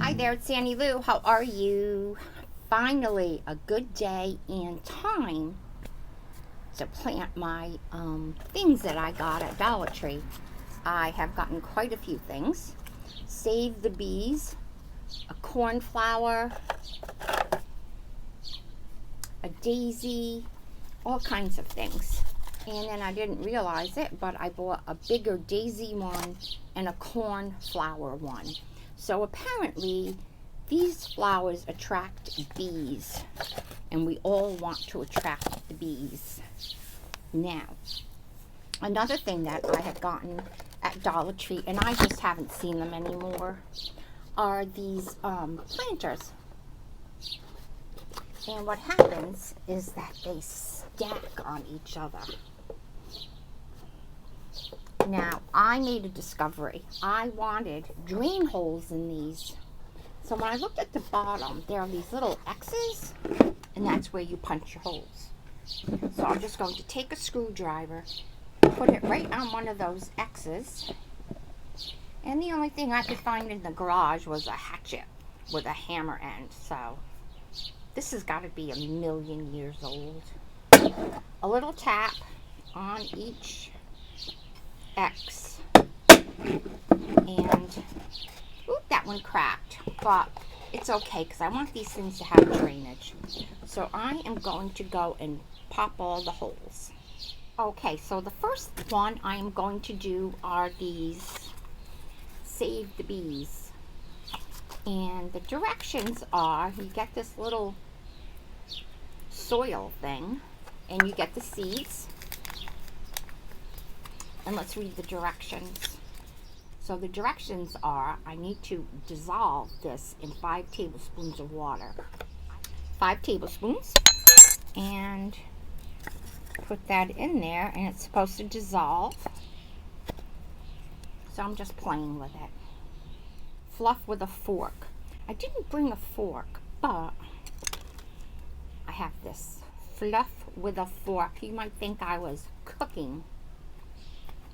Hi there, it's Annie Lou. How are you? Finally, a good day and time to plant my things that I got at Dollar Tree. I have gotten quite a few things. Save the bees, a cornflower, a daisy, all kinds of things. And then I didn't realize it, but I bought a bigger daisy one and a cornflower one. So apparently these flowers attract bees, and we all want to attract the bees. Now, another thing that I have gotten at Dollar Tree, and I just haven't seen them anymore, are these planters. And what happens is that they stack on each other. Now, I made a discovery. I wanted drain holes in these. So when I looked at the bottom, there are these little X's, and that's where you punch your holes. So I'm just going to take a screwdriver, put it right on one of those X's, and the only thing I could find in the garage was a hatchet with a hammer end. So this has got to be 1,000,000 years old. A little tap on each X, and that one cracked, but it's okay because I want these things to have drainage. So I am going to go and pop all the holes. Okay, so the first one I am going to do are these Save the Bees, and the directions are, you get this little soil thing and you get the seeds, and let's read the directions. So the directions are, I need to dissolve this in 5 tablespoons of water. 5 tablespoons, and put that in there, and it's supposed to dissolve. So I'm just playing with it. Fluff with a fork. I didn't bring a fork, but I have this. Fluff with a fork. You might think I was cooking.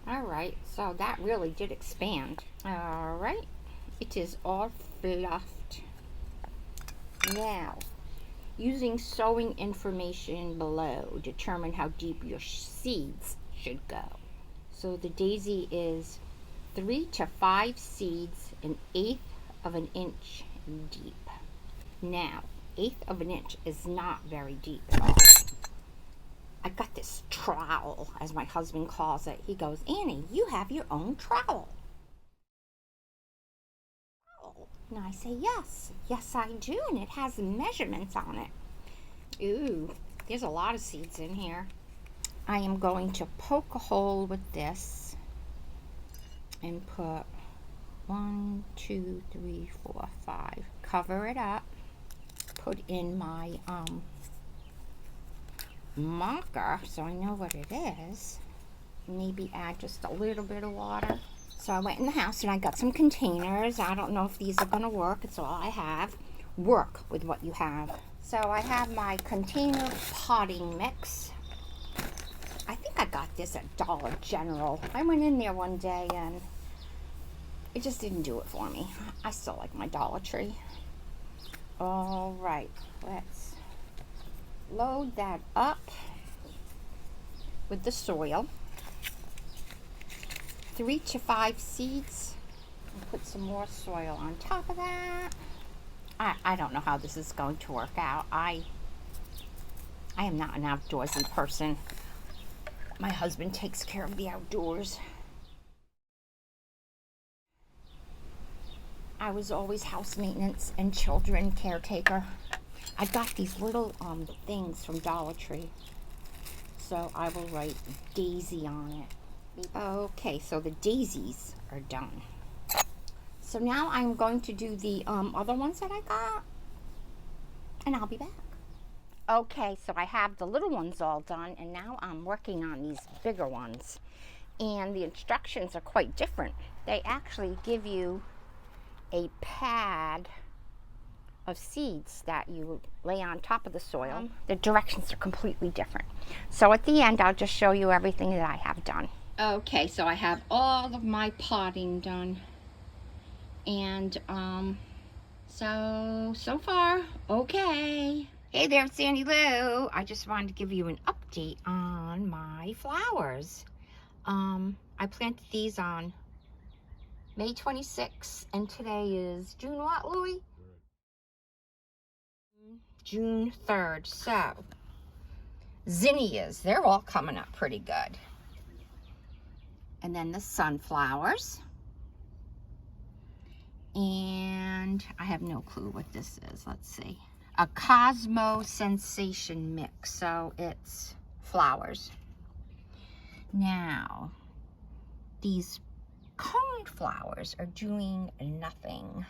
Alright, so that really did expand. Alright, it is all fluffed. Now, using sowing information below, determine how deep your seeds should go. So the daisy is 3 to 5 seeds, 1/8 of an inch deep. Now, 1/8 of an inch is not very deep at all. I got this trowel, as my husband calls it. He goes, Annie, you have your own trowel. And I say, yes, I do, and it has measurements on it. Ooh, there's a lot of seeds in here. I am going to poke a hole with this and put 1, 2, 3, 4, 5. Cover it up. Put in my marker so I know what it is. Maybe add just a little bit of water. So I went in the house and I got some containers. I don't know if these are gonna work. It's all I have. Work with what you have. So I have my container potting mix. I think I got this at Dollar General. I went in there one day and it just didn't do it for me. I still like my Dollar Tree. All right, let's load that up with the soil. 3 to 5 seeds, and put some more soil on top of that. I don't know how this is going to work out. I am not an outdoorsy person. My husband takes care of the outdoors. I was always house maintenance and children caretaker. I got these little things from Dollar Tree, so I will write daisy on it. Okay, so the daisies are done. So now I'm going to do the other ones that I got, and I'll be back. Okay, so I have the little ones all done, and now I'm working on these bigger ones. And the instructions are quite different. They actually give you a pad of seeds that you lay on top of the soil. The directions are completely different. So at the end, I'll just show you everything that I have done. Okay, so I have all of my potting done. And, so far, okay. Hey there, it's Sandy Lou. I just wanted to give you an update on my flowers. I planted these on May 26th, and today is June what, Louie? June 3rd. So, zinnias, they're all coming up pretty good. And then the sunflowers. And I have no clue what this is. Let's see. A Cosmo Sensation mix. So it's flowers. Now, these coned flowers are doing nothing.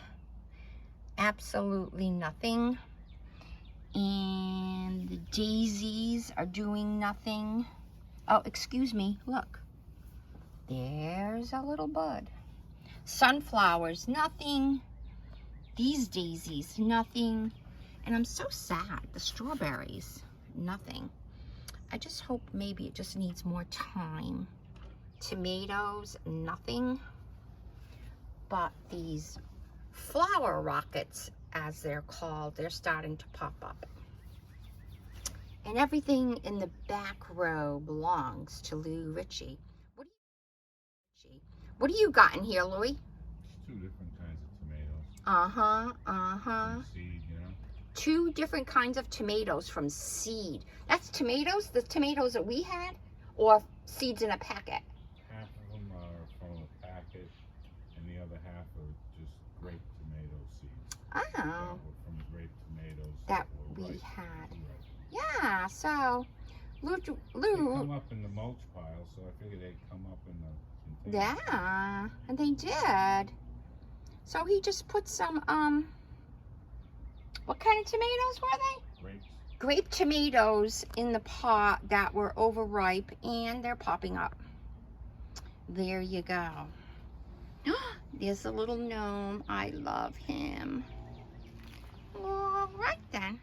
Absolutely nothing. And the daisies are doing nothing. Oh, excuse me. Look. There's a little bud. Sunflowers, nothing. These daisies, nothing. And I'm so sad. The strawberries, nothing. I just hope maybe it just needs more time. Tomatoes, nothing. But these flower rockets, as they're called, they're starting to pop up. And everything in the back row belongs to Lou Ricci. What do you got in here, Louie? It's 2 different kinds of tomatoes. Uh-huh. Seed, you know? 2 different kinds of tomatoes from seed. That's tomatoes, the tomatoes that we had, or seeds in a packet? Half of them are from a packet, and the other half are just grape tomato seeds. Oh. That were from grape tomatoes That were we ripe. had. Right. Yeah, so Lou. They come up in the mulch pile, so I figured they'd come up in the container. Yeah, and they did. So he just put some, what kind of tomatoes were they? Grapes. Grape tomatoes in the pot that were overripe, and they're popping up. There you go. There's a little gnome. I love him. All right then.